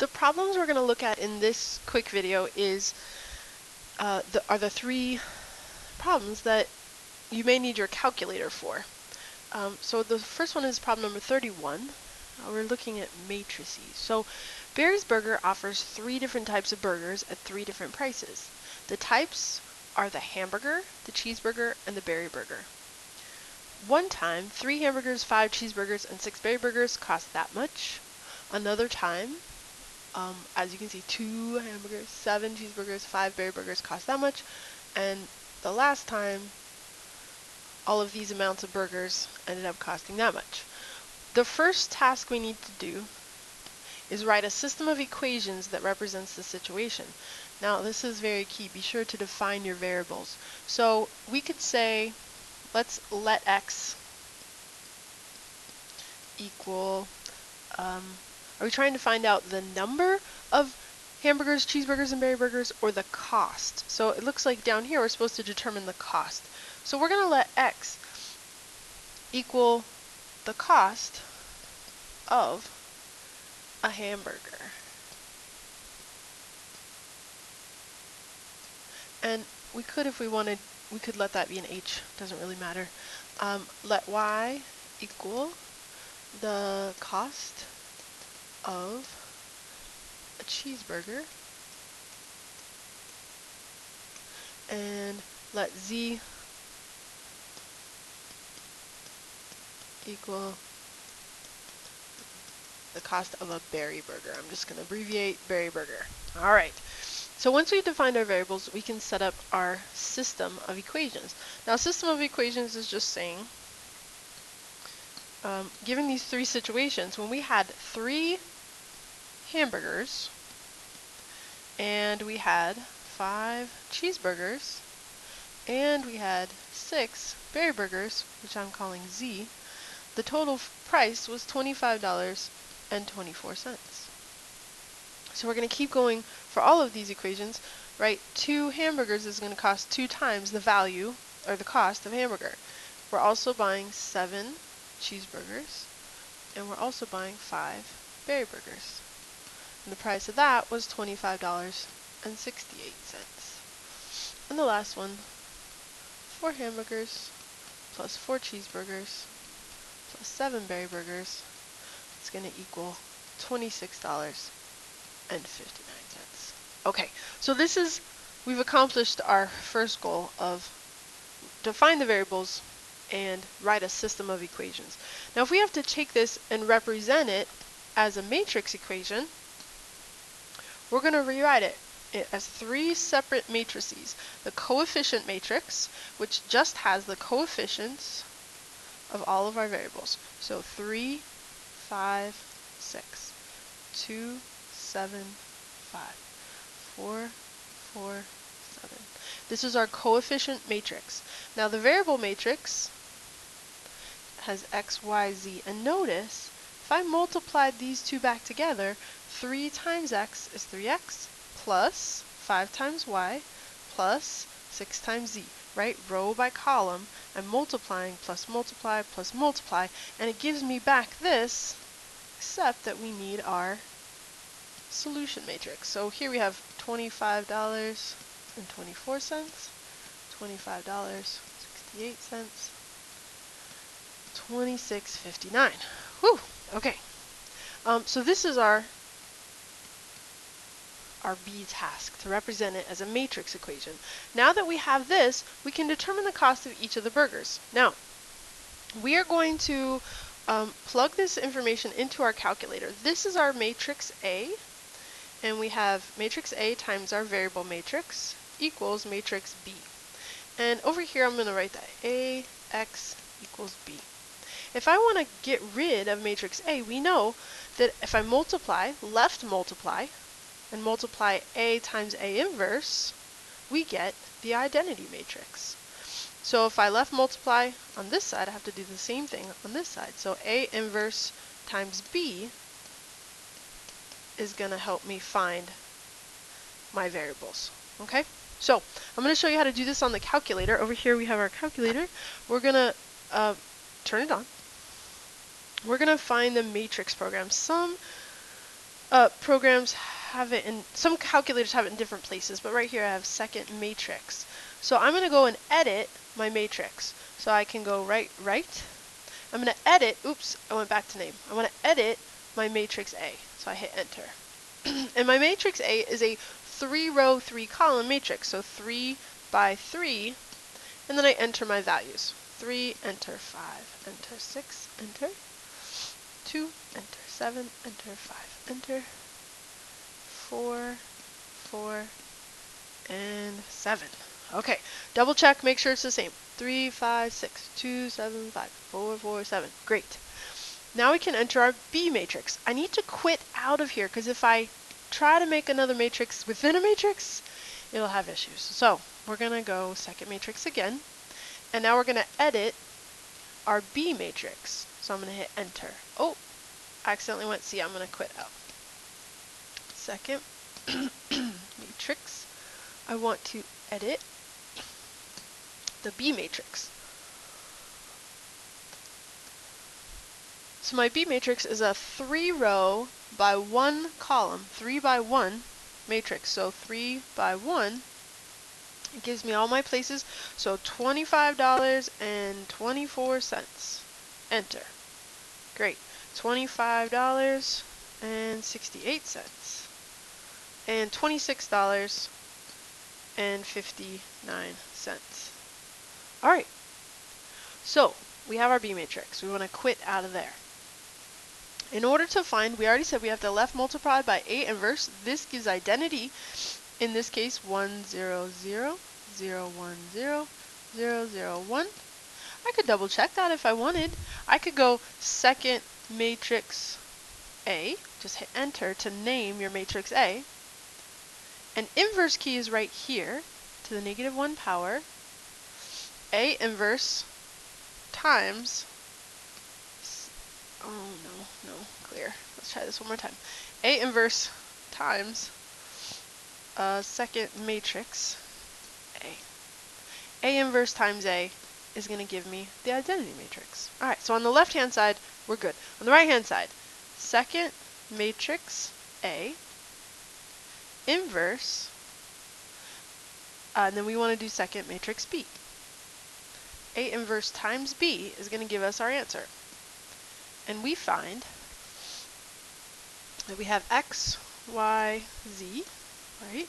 The problems we're going to look at in this quick video are the three problems that you may need your calculator for. So the first one is problem number 31. We're looking at matrices. So Barry's Burger offers 3 different types of burgers at 3 different prices. The types are the hamburger, the cheeseburger, and the Berry Burger. One time, 3 hamburgers, 5 cheeseburgers, and 6 Berry Burgers cost that much. Another time, as you can see, 2 hamburgers, 7 cheeseburgers, 5 Berry Burgers cost that much. And the last time, all of these amounts of burgers ended up costing that much. The first task we need to do is write a system of equations that represents the situation. Now, this is very key. Be sure to define your variables. So we could say, let's let x equal, are we trying to find out the number of hamburgers, cheeseburgers, and Berry Burgers, or the cost? So it looks like down here we're supposed to determine the cost. So we're going to let x equal the cost of a hamburger. And we could, if we wanted, we could let that be an h. Doesn't really matter. Let y equal the cost of a cheeseburger, and let z equal the cost of a Berry Burger. I'm just going to abbreviate Berry Burger. All right. So once we've defined our variables, we can set up our system of equations. Now, system of equations is just saying, given these 3 situations, when we had 3 hamburgers and we had 5 cheeseburgers and we had 6 Berry Burgers, which I'm calling Z, the total price was $25.24. So we're going to keep going for all of these equations, right? 2 hamburgers is going to cost 2 times the value or the cost of hamburger. We're also buying 7 cheeseburgers, and we're also buying 5 Berry Burgers. And the price of that was $25.68. And the last one, 4 hamburgers plus 4 cheeseburgers plus 7 Berry Burgers, it's going to equal $26.59. Okay, so we've accomplished our first goal of define the variables and write a system of equations. Now, if we have to take this and represent it as a matrix equation, we're going to rewrite it as 3 separate matrices. The coefficient matrix, which just has the coefficients of all of our variables. So 3, 5, 6, 2, 7, 5, 4, 4, 7. This is our coefficient matrix. Now the variable matrix has x, y, z, and notice if I multiplied these 2 back together, 3 times x is 3x plus 5 times y plus 6 times z, right? Row by column, I'm multiplying plus multiply plus multiply, and it gives me back this, except that we need our solution matrix. So here we have $25.24, $25.68, $26.59. Whew, okay. So this is our B task, to represent it as a matrix equation. Now that we have this, we can determine the cost of each of the burgers. Now, we are going to plug this information into our calculator. This is our matrix A, and we have matrix A times our variable matrix equals matrix B. And over here I'm going to write that AX equals B. If I want to get rid of matrix A, we know that if I multiply, left multiply, and multiply A times A inverse, we get the identity matrix. So if I left multiply on this side, I have to do the same thing on this side. So A inverse times B is going to help me find my variables. Okay? So I'm going to show you how to do this on the calculator. Over here we have our calculator. We're going to turn it on. We're going to find the matrix program. Some programs have it in, some calculators have it in different places, but right here I have second matrix. So I'm going to go and edit my matrix. So I can go right. I'm going to edit, oops, I went back to name. I want to edit my matrix A. So I hit enter. And my matrix A is a 3-row, 3-column matrix. So 3 by 3, and then I enter my values. 3, enter 5, enter 6, enter 2, enter 7, enter 5, enter 4, 4, and 7. Okay, double check, make sure it's the same. 3, 5, 6, 2, 7, 5, 4, 4, 7. Great. Now we can enter our B matrix. I need to quit out of here because if I try to make another matrix within a matrix, it'll have issues. So we're going to go second matrix again, and now we're going to edit our B matrix. So I'm going to hit enter. Oh, I accidentally went C. I'm going to quit out. Second matrix, I want to edit the B matrix. So my B matrix is a 3-row by 1 column, 3 by 1 matrix. So 3 by 1, it gives me all my places. So $25.24. Enter. Great. $25.68. And $26.59. All right. So we have our B matrix. We want to quit out of there. In order to find, we already said we have to left multiply by A inverse. This gives identity. In this case, 1, 0, 0, 0, 1, 0, 0, 0, 1. I could double check that if I wanted. I could go second matrix A, just hit enter to name your matrix A. And inverse key is right here to the -1 power. A inverse times, oh no, clear. Let's try this one more time. A inverse times second matrix A. A inverse times A is going to give me the identity matrix. All right, so on the left-hand side, we're good. On the right-hand side, second matrix A inverse, and then we want to do second matrix B. A inverse times B is going to give us our answer. And we find that we have X, Y, Z, right?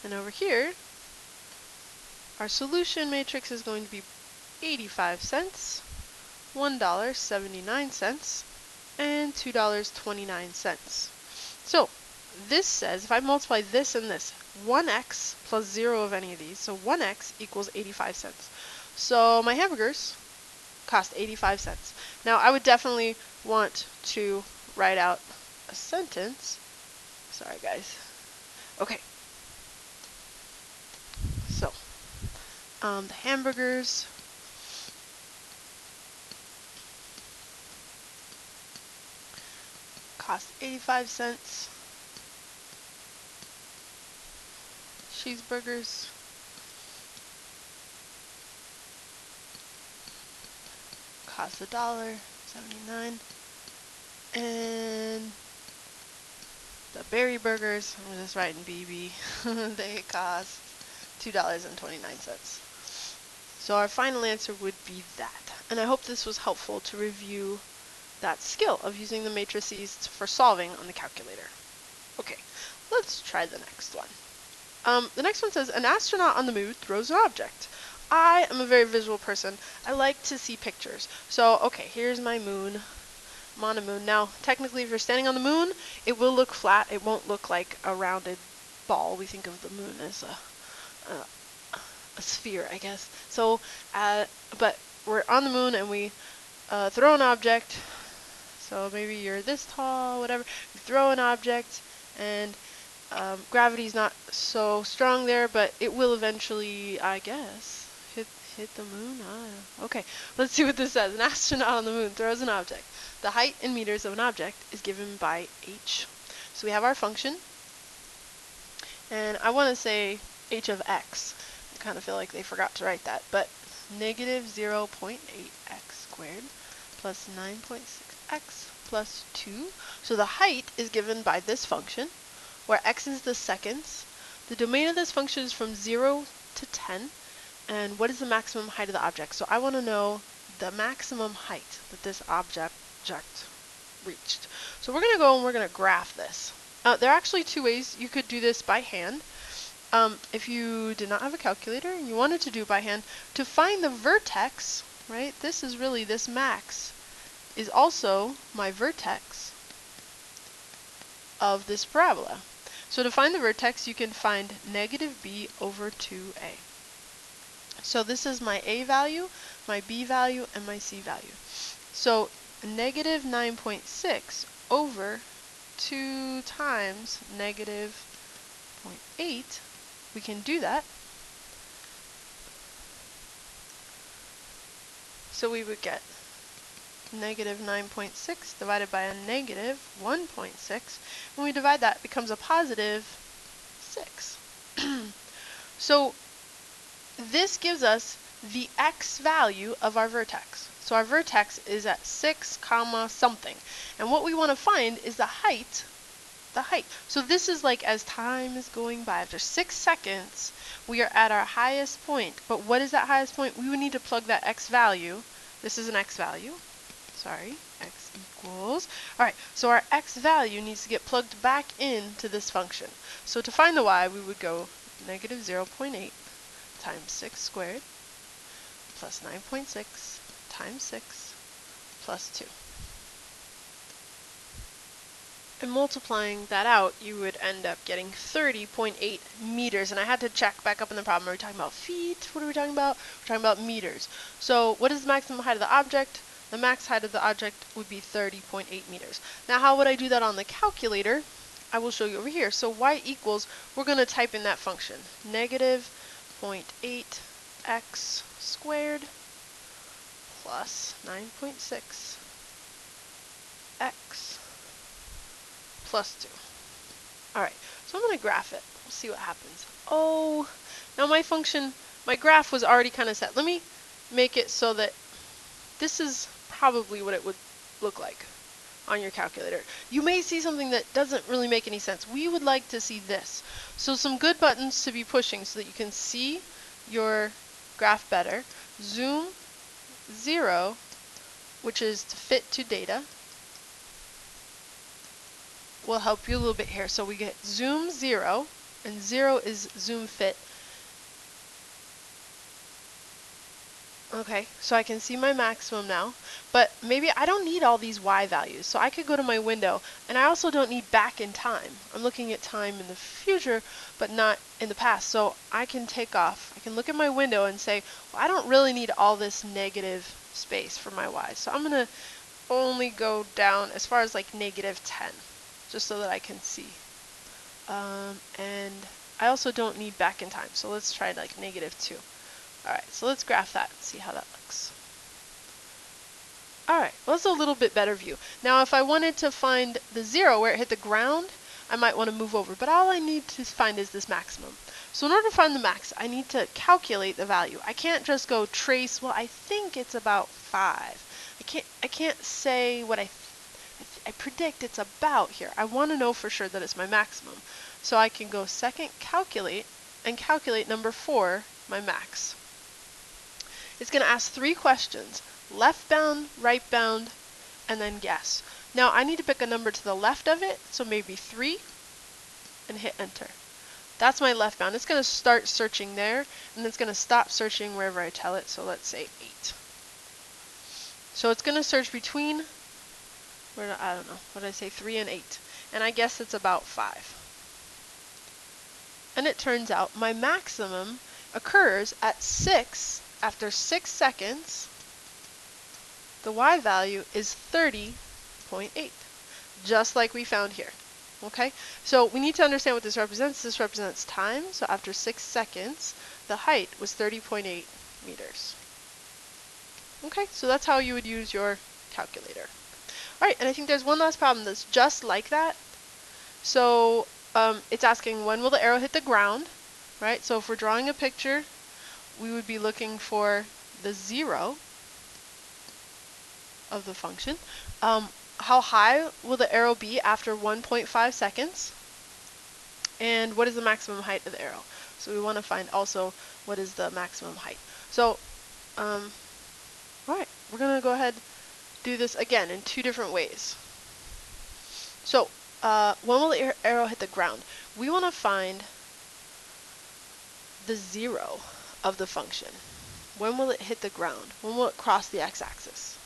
And over here, our solution matrix is going to be 85 cents, $1.79, and $2.29. So this says, if I multiply this and this, 1x plus 0 of any of these, so 1x equals 85 cents. So my hamburgers cost 85 cents. Now I would definitely want to write out a sentence. Sorry guys. Okay. So the hamburgers cost 85 cents. Cheeseburgers cost $1.79, and the berry burgers, I'm just writing BB, they cost $2.29. So our final answer would be that. And I hope this was helpful to review that skill of using the matrices for solving on the calculator. Okay, let's try the next one. The next one says, an astronaut on the moon throws an object. I am a very visual person. I like to see pictures. So, okay, here's my moon. I'm on a moon. Now, technically, if you're standing on the moon, it will look flat. It won't look like a rounded ball. We think of the moon as a sphere, I guess. So, but we're on the moon and we throw an object. So maybe you're this tall, whatever. You throw an object and gravity's not so strong there, but it will eventually, I guess, hit the moon. I don't know. Okay, let's see what this says. An astronaut on the moon throws an object. The height in meters of an object is given by h. So we have our function, and I want to say h of x. I kind of feel like they forgot to write that, but negative 0.8x squared plus 9.6x plus 2. So the height is given by this function, where x is the seconds. The domain of this function is from 0 to 10. And what is the maximum height of the object? So I want to know the maximum height that this object reached. So we're going to go and we're going to graph this. There are actually two ways you could do this by hand. If you did not have a calculator and you wanted to do it by hand, to find the vertex, right, this is really this max, is also my vertex of this parabola. So to find the vertex, you can find negative b over 2a. So this is my a value, my b value, and my c value. So negative 9.6 over 2 times negative 0.8, we can do that. So we would get negative 9.6 divided by a negative 1.6. When we divide that, it becomes a positive 6. So this gives us the x value of our vertex. So our vertex is at 6 comma something. And what we want to find is the height. So this is like as time is going by. After 6 seconds, we are at our highest point. But what is that highest point? We would need to plug that x value. This is an x value. Sorry, x equals. Alright, so our x value needs to get plugged back into this function. So to find the y, we would go negative 0.8 times 6 squared plus 9.6 times 6 plus 2. And multiplying that out, you would end up getting 30.8 meters. And I had to check back up in the problem. Are we talking about feet? What are we talking about? We're talking about meters. So what is the maximum height of the object? The max height of the object would be 30.8 meters. Now how would I do that on the calculator? I will show you over here. So y equals, we're going to type in that function. Negative 0.8 x squared plus 9.6 x plus 2. Alright, so I'm going to graph it. We'll see what happens. Oh, now my function, my graph was already kind of set. Let me make it so that this is probably what it would look like on your calculator. You may see something that doesn't really make any sense. We would like to see this. So some good buttons to be pushing so that you can see your graph better. Zoom 0, which is to fit to data, will help you a little bit here. So we get zoom 0, and 0 is zoom fit. Okay, so I can see my maximum now, but maybe I don't need all these y values. So I could go to my window, and I also don't need back in time. I'm looking at time in the future, but not in the past. So I can take off. I can look at my window and say, well, I don't really need all this negative space for my y. So I'm going to only go down as far as like negative 10, just so that I can see. And I also don't need back in time. So let's try like negative 2. Alright, so let's graph that and see how that looks. Alright, well that's a little bit better view. Now if I wanted to find the 0 where it hit the ground, I might want to move over, but all I need to find is this maximum. So in order to find the max, I need to calculate the value. I can't just go trace, well I think it's about 5. I can't say what I predict it's about here. I want to know for sure that it's my maximum. So I can go second calculate and calculate number 4, my max. It's going to ask 3 questions, left bound, right bound, and then guess. Now I need to pick a number to the left of it, so maybe 3, and hit enter. That's my left bound. It's going to start searching there, and it's going to stop searching wherever I tell it, so let's say 8. So it's going to search between, I don't know, what did I say, 3 and 8. And I guess it's about 5. And it turns out my maximum occurs at 6. After 6 seconds, the y value is 30.8, just like we found here. Okay, so we need to understand what this represents. This represents time. So after 6 seconds, the height was 30.8 meters. Okay, so that's how you would use your calculator. All right, and I think there's one last problem that's just like that. So it's asking when will the arrow hit the ground, right? So if we're drawing a picture, we would be looking for the 0 of the function. how high will the arrow be after 1.5 seconds? And what is the maximum height of the arrow? So we want to find also what is the maximum height. So, all right, we're going to go ahead and do this again in two different ways. So, when will the arrow hit the ground? We want to find the zero of the function. When will it hit the ground? When will it cross the x-axis?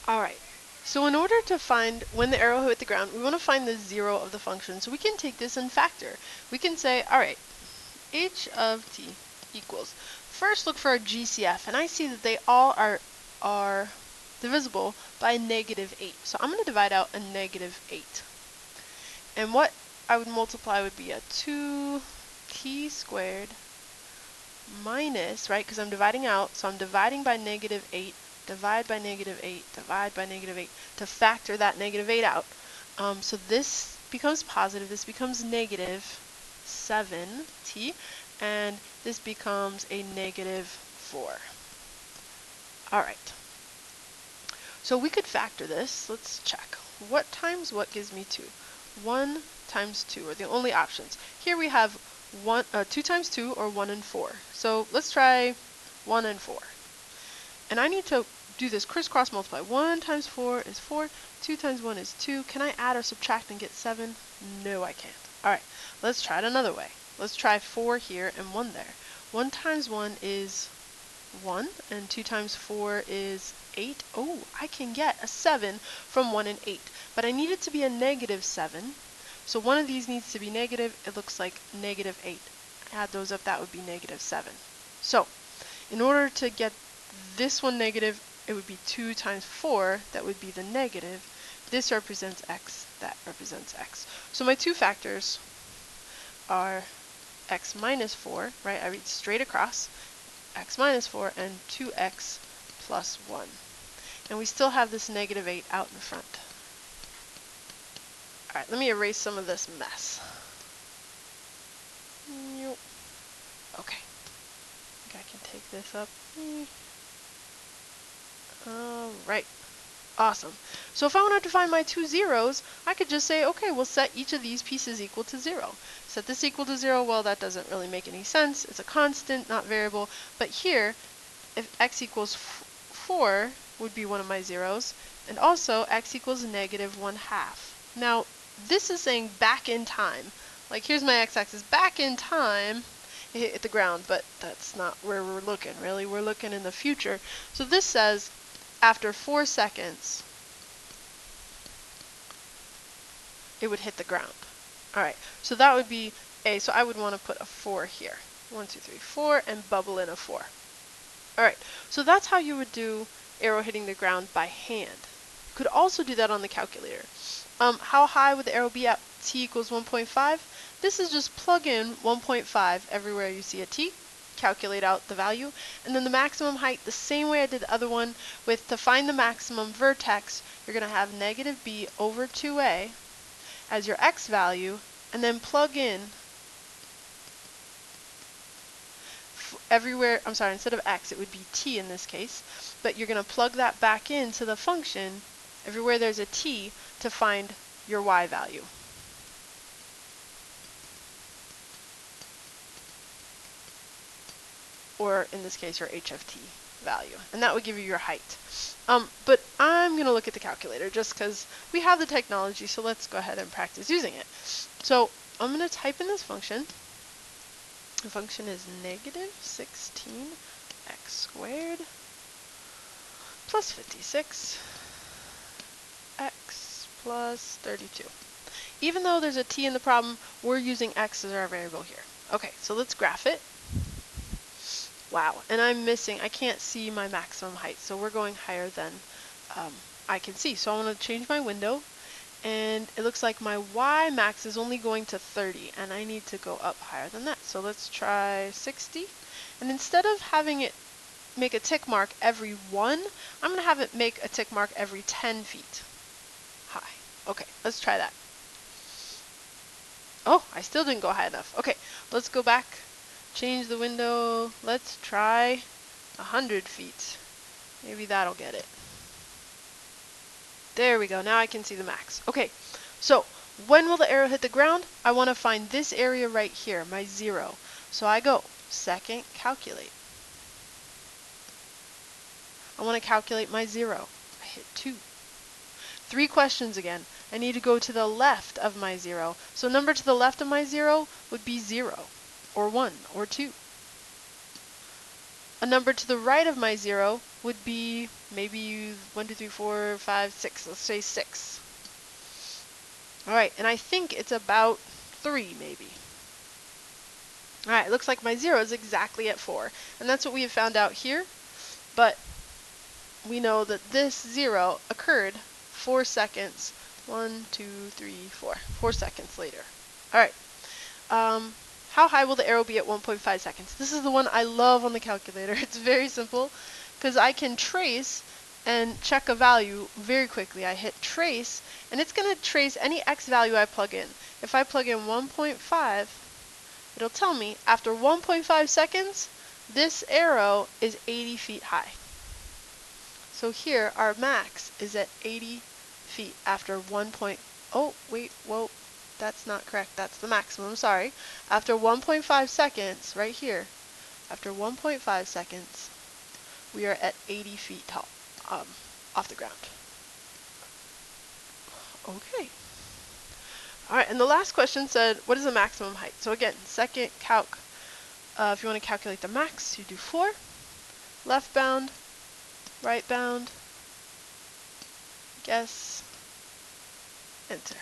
All right, so in order to find when the arrow hit the ground, we want to find the zero of the function. So we can take this and factor. We can say, all right, h of t equals, first look for our GCF, and I see that they all are divisible by -8. So I'm going to divide out a -8. And what I would multiply would be a 2t squared minus, right, because I'm dividing out, so I'm dividing by -8, divide by -8, divide by -8 to factor that -8 out. So this becomes positive, this becomes -7t, and this becomes a -4. All right. So we could factor this. Let's check. What times what gives me 2? 1 times 2 are the only options. Here we have 2 times 2, or 1 and 4. So let's try 1 and 4. And I need to do this crisscross multiply. 1 times 4 is 4. 2 times 1 is 2. Can I add or subtract and get 7? No, I can't. All right, let's try it another way. Let's try 4 here and 1 there. 1 times 1 is 1, and 2 times 4 is 8. Oh, I can get a 7 from 1 and 8, but I need it to be a -7. So one of these needs to be negative. It looks like -8. Add those up, that would be -7. So in order to get this one negative, it would be 2 times 4, that would be the negative. This represents x, that represents x. So my two factors are x minus 4, right? I read straight across, x minus 4, and 2x plus 1. And we still have this -8 out in front. All right, let me erase some of this mess. Okay, I think I can take this up. All right, awesome. So if I wanted to find my two zeros, I could just say, okay, we'll set each of these pieces equal to 0. Set this equal to 0, well, that doesn't really make any sense. It's a constant, not variable. But here, if x equals 4 would be one of my zeros, and also x equals -1/2. Now, this is saying back in time. Like, here's my x-axis. Back in time, it hit the ground, but that's not where we're looking, really. We're looking in the future. So this says, after 4 seconds, it would hit the ground. All right, so that would be A. So I would want to put a 4 here. 1, 2, 3, 4, and bubble in a 4. All right, so that's how you would do arrow hitting the ground by hand. You could also do that on the calculator. How high would the arrow be at t equals 1.5? This is just plug in 1.5 everywhere you see a t, calculate out the value, and then the maximum height, the same way I did the other one, with to find the maximum vertex, you're going to have -b over 2a as your x value, and then plug in everywhere, I'm sorry, instead of x, it would be t in this case, but you're going to plug that back into the function everywhere there's a t to find your y value. Or in this case, your h of t value, and that would give you your height. But I'm going to look at the calculator just because we have the technology, so let's go ahead and practice using it. So I'm going to type in this function. The function is -16 x squared plus 56 x plus 32. Even though there's a t in the problem, we're using x as our variable here. Okay, so let's graph it. Wow, and I can't see my maximum height, so we're going higher than I can see. So I want to change my window, and it looks like my y max is only going to 30, and I need to go up higher than that. So let's try 60, and instead of having it make a tick mark every 1, I'm going to have it make a tick mark every 10 feet high. Okay, let's try that. Oh, I still didn't go high enough. Okay, let's go back. Change the window. Let's try 100 feet. Maybe that'll get it. There we go. Now I can see the max. Okay, so when will the arrow hit the ground? I want to find this area right here, my 0. So I go second, calculate. I want to calculate my 0. I hit 2. 3 questions again. I need to go to the left of my 0. So a number to the left of my 0 would be 0, or 1, or 2. A number to the right of my 0 would be maybe 1, 2, 3, 4, 5, 6. Let's say 6. Alright, and I think it's about 3 maybe. Alright, looks like my 0 is exactly at 4. And that's what we have found out here. But we know that this 0 occurred 4 seconds. 1, 2, 3, 4. 4 seconds later. Alright. How high will the arrow be at 1.5 seconds? This is the one I love on the calculator. It's very simple because I can trace and check a value very quickly. I hit trace and it's going to trace any x value I plug in. If I plug in 1.5, it'll tell me after 1.5 seconds, this arrow is 80 feet high. So here our max is at 80 feet after 1. Oh, wait, whoa. That's not correct. That's the maximum, sorry. After 1.5 seconds, right here, after 1.5 seconds, we are at 80 feet tall, off the ground. Okay. All right, and the last question said, what is the maximum height? So again, second calc, if you want to calculate the max, you do 4, left bound, right bound, guess, enter.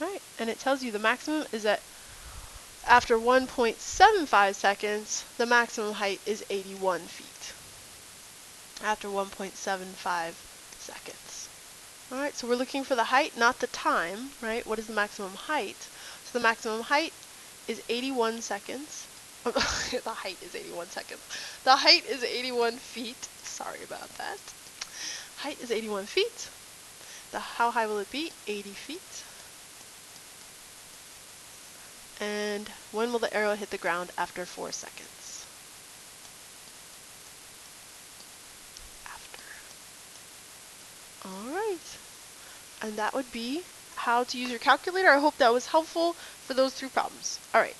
Alright, and it tells you the maximum is that after 1.75 seconds, the maximum height is 81 feet. After 1.75 seconds. Alright, so we're looking for the height, not the time, right? What is the maximum height? So the maximum height is 81 seconds. The height is 81 seconds. The height is 81 feet. Sorry about that. Height is 81 feet. How high will it be? 80 feet. And when will the arrow hit the ground after 4 seconds? After. Alright. And that would be how to use your calculator. I hope that was helpful for those 3 problems. Alright.